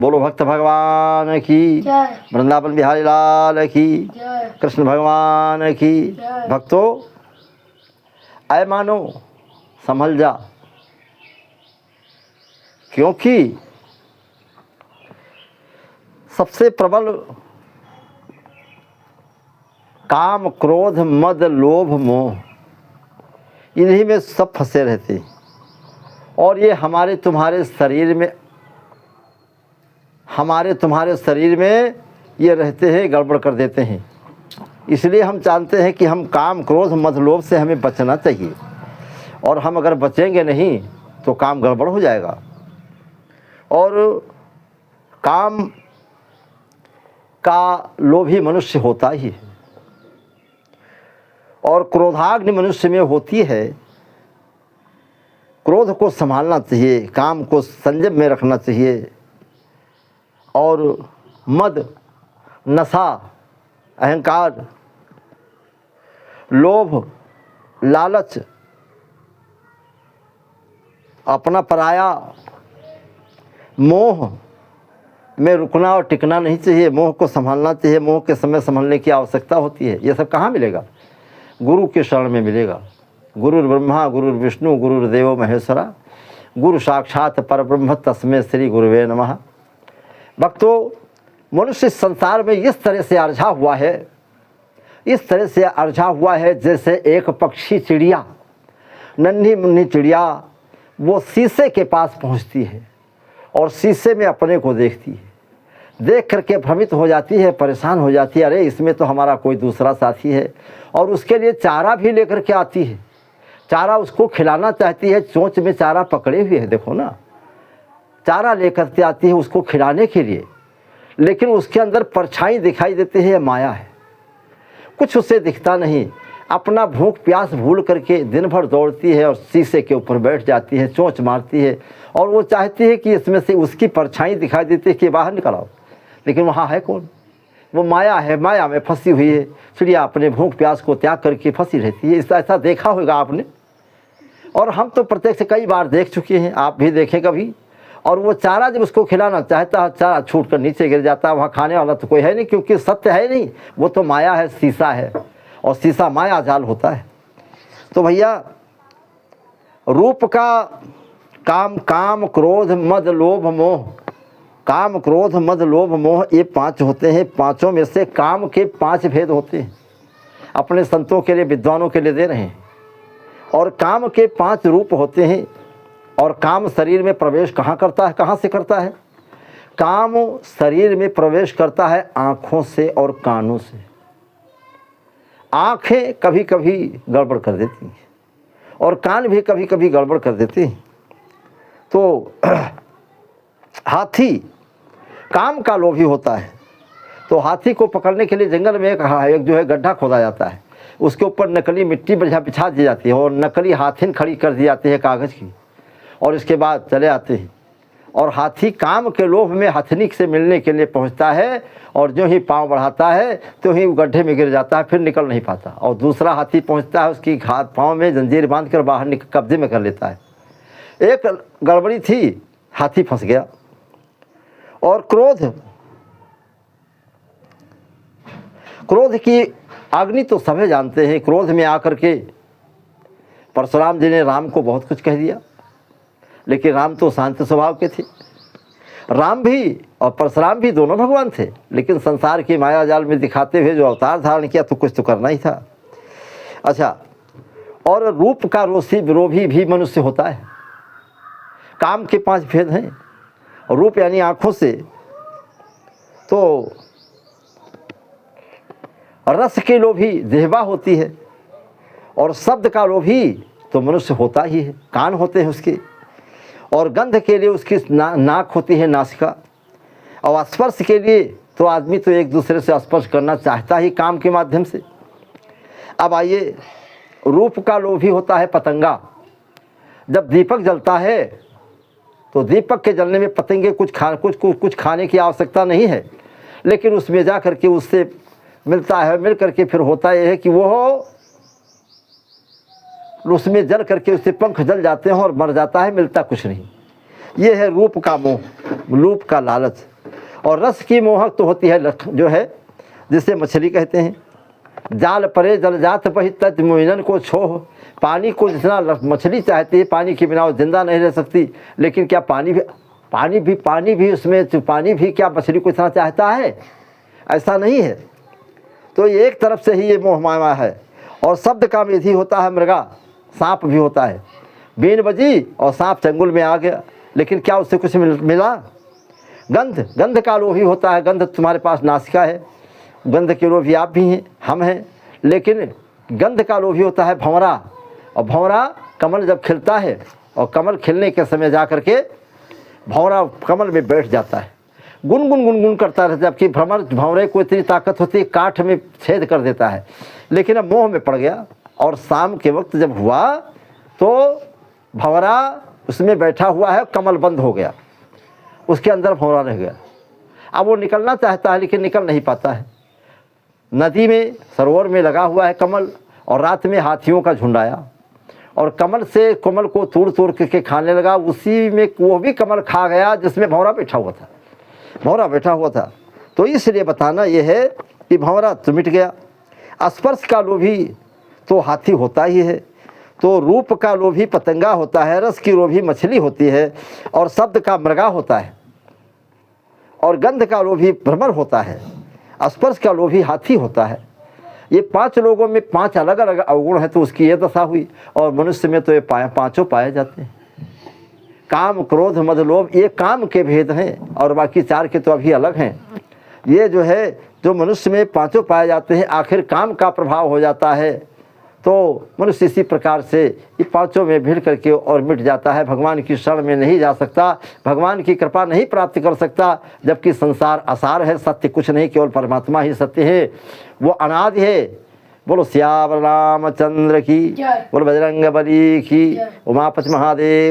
बोलो भक्त भगवान की, वृंदावन बिहारी लाल की, कृष्ण भगवान की। भक्तों, आए मानो संभल जा, क्योंकि सबसे प्रबल काम, क्रोध, मद, लोभ, मोह, इन्हीं में सब फंसे रहते हैं। और ये हमारे तुम्हारे शरीर में ये रहते हैं, गड़बड़ कर देते हैं। इसलिए हम जानते हैं कि हम काम, क्रोध, मद, लोभ से हमें बचना चाहिए। और हम अगर बचेंगे नहीं तो काम गड़बड़ हो जाएगा। और काम का लोभी मनुष्य होता ही है, और क्रोधाग्नि मनुष्य में होती है। क्रोध को संभालना चाहिए, काम को संयम में रखना चाहिए। और मद, नशा, अहंकार, लोभ, लालच, अपना पराया, मोह में रुकना और टिकना नहीं चाहिए। मोह को संभालना चाहिए। मोह के समय संभलने की आवश्यकता होती है। ये सब कहाँ मिलेगा? गुरु के शरण में मिलेगा। गुरुर् ब्रह्मा गुरुर्विष्णु गुरुर्देवो महेश्वरा, गुरु साक्षात परब्रह्म तस्मै श्री गुरुवे नमः। भक्तों, मनुष्य संसार में इस तरह से अर्झा हुआ है जैसे एक पक्षी, चिड़िया, नन्ही मुन्नी चिड़िया, वो शीशे के पास पहुंचती है और शीशे में अपने को देखती है। देख करके भ्रमित हो जाती है, परेशान हो जाती है। अरे, इसमें तो हमारा कोई दूसरा साथी है। और उसके लिए चारा भी लेकर के आती है। चारा उसको खिलाना चाहती है। चोंच में चारा पकड़े हुए है, देखो ना, चारा लेकर के आती है उसको खिलाने के लिए। लेकिन उसके अंदर परछाई दिखाई देती है, माया है, कुछ उसे दिखता नहीं। अपना भूख प्यास भूल करके दिन भर दौड़ती है और शीशे के ऊपर बैठ जाती है, चोंच मारती है। और वो चाहती है कि इसमें से उसकी परछाई दिखाई देती है कि बाहर निकल आओ। लेकिन वहाँ है कौन? वो माया है, माया में फंसी हुई है। चिड़िया अपने भूख प्यास को त्याग करके फंसी रहती है। ऐसा देखा होगा आपने, और हम तो प्रत्यक्ष कई बार देख चुके हैं, आप भी देखें कभी। और वो चारा जब उसको खिलाना चाहता है, चारा छूट कर नीचे गिर जाता है। वहाँ खाने वाला तो कोई है नहीं, क्योंकि सत्य है नहीं, वो तो माया है, शीशा है, और शीशा माया जाल होता है। तो भैया, रूप का काम, क्रोध, मद, लोभ, मोह, काम, क्रोध, मद, लोभ, मोह, ये 5 होते हैं। 5 में से काम के 5 भेद होते हैं। अपने संतों के लिए, विद्वानों के लिए दे रहे हैं। और काम के 5 रूप होते हैं। और काम शरीर में प्रवेश कहाँ करता है? कहाँ से करता है? काम शरीर में प्रवेश करता है आँखों से और कानों से। आँखें कभी कभी गड़बड़ कर देती हैं और कान भी कभी कभी गड़बड़ कर देते हैं। तो हाथी काम का लोभी होता है। तो हाथी को पकड़ने के लिए जंगल में एक जो है गड्ढा खोदा जाता है। उसके ऊपर नकली मिट्टी बिछा दी जाती है और नकली हाथिन खड़ी कर दी जाती है कागज़ की। और इसके बाद चले आते हैं। और हाथी काम के लोभ में हथनी से मिलने के लिए पहुंचता है, और जो ही पांव बढ़ाता है तो ही वो गड्ढे में गिर जाता है, फिर निकल नहीं पाता। और दूसरा हाथी पहुंचता है, उसकी हाथ पांव में जंजीर बांध कर बाहर कब्जे में कर लेता है। एक गड़बड़ी थी, हाथी फंस गया। और क्रोध की अग्नि तो सभी जानते हैं। क्रोध में आकर के परशुराम जी ने राम को बहुत कुछ कह दिया। लेकिन राम तो शांत स्वभाव के थे। राम भी और परशुराम भी दोनों भगवान थे, लेकिन संसार की माया जाल में दिखाते हुए जो अवतार धारण किया तो कुछ तो करना ही था। अच्छा, और रूप का रोभी भी मनुष्य होता है। काम के 5 भेद हैं। रूप यानी आँखों से, तो रस के लोभी जिह्वा होती है। और शब्द का लोभी तो मनुष्य होता ही है, कान होते हैं उसके। और गंध के लिए उसकी नाक होती है, नासिका। और स्पर्श के लिए तो आदमी तो एक दूसरे से स्पर्श करना चाहता ही काम के माध्यम से। अब आइए, रूप का लोभी होता है पतंगा। जब दीपक जलता है तो दीपक के जलने में पतंगे कुछ खाने की आवश्यकता नहीं है, लेकिन उसमें जा करके उससे मिलता है। मिल करके फिर होता यह है कि वो उसमें जल करके उससे पंख जल जाते हैं और मर जाता है, मिलता कुछ नहीं। ये है रूप का मोह, रूप का लालच। और रस की मोहक तो होती है जो है जिसे मछली कहते हैं। जाल परे जल जात बही तज मोइनन को छोह, पानी को जितना मछली चाहती है, पानी के बिना वो जिंदा नहीं रह सकती। लेकिन क्या पानी भी उसमें तो पानी भी क्या मछली को इतना चाहता है? ऐसा नहीं है। तो एक तरफ से ही ये मोह माया है। और शब्द का मेधी होता है मृगा, सांप भी होता है। बीन बजी और सांप चंगुल में आ गया, लेकिन क्या उससे कुछ मिला? गंध का लोभी होता है। गंध तुम्हारे पास नासिका है, गंध के लोभी आप भी हैं, हम हैं। लेकिन गंध का लोभी होता है भंवरा। और भंवरा कमल जब खिलता है और कमल खिलने के समय जा कर के भंवरा कमल में बैठ जाता है, गुनगुन करता रहता है। जबकि भंवरे को इतनी ताकत होती है, काठ में छेद कर देता है। लेकिन अब मोह में पड़ गया और शाम के वक्त जब हुआ तो भंवरा उसमें बैठा हुआ है, कमल बंद हो गया, उसके अंदर भंवरा रह गया। अब वो निकलना चाहता है लेकिन निकल नहीं पाता है। नदी में सरोवर में लगा हुआ है कमल, और रात में हाथियों का झुंड आया और कमल से कमल को तोड़ के खाने लगा। उसी में वो भी कमल खा गया जिसमें भंवरा बैठा हुआ था। तो इसलिए बताना ये है कि भंवरा तो मिट गया। स्पर्श का लोभी तो हाथी होता ही है, तो रूप का लोभी पतंगा होता है, रस की लोभी मछली होती है, और शब्द का मृगा होता है, और गंध का लोभी भ्रमर होता है, स्पर्श का लोभी हाथी होता है। ये 5 लोगों में 5 अलग अलग अवगुण है, तो उसकी ये दशा हुई। और मनुष्य में तो ये पाँचों पाए जाते हैं। काम क्रोध मद लोभ ये काम के भेद हैं, और बाकी 4 के तो अभी अलग हैं। ये जो है जो मनुष्य में 5 पाए जाते हैं, आखिर काम का प्रभाव हो जाता है, तो मनुष्य इसी प्रकार से ये 5 में भिड़ करके और मिट जाता है। भगवान की शरण में नहीं जा सकता, भगवान की कृपा नहीं प्राप्त कर सकता। जबकि संसार असार है, सत्य कुछ नहीं, केवल परमात्मा ही सत्य है, वो अनादि है। बोलो श्याम रामचंद्र की, बोलो बजरंग बली की, उमापति महादेव।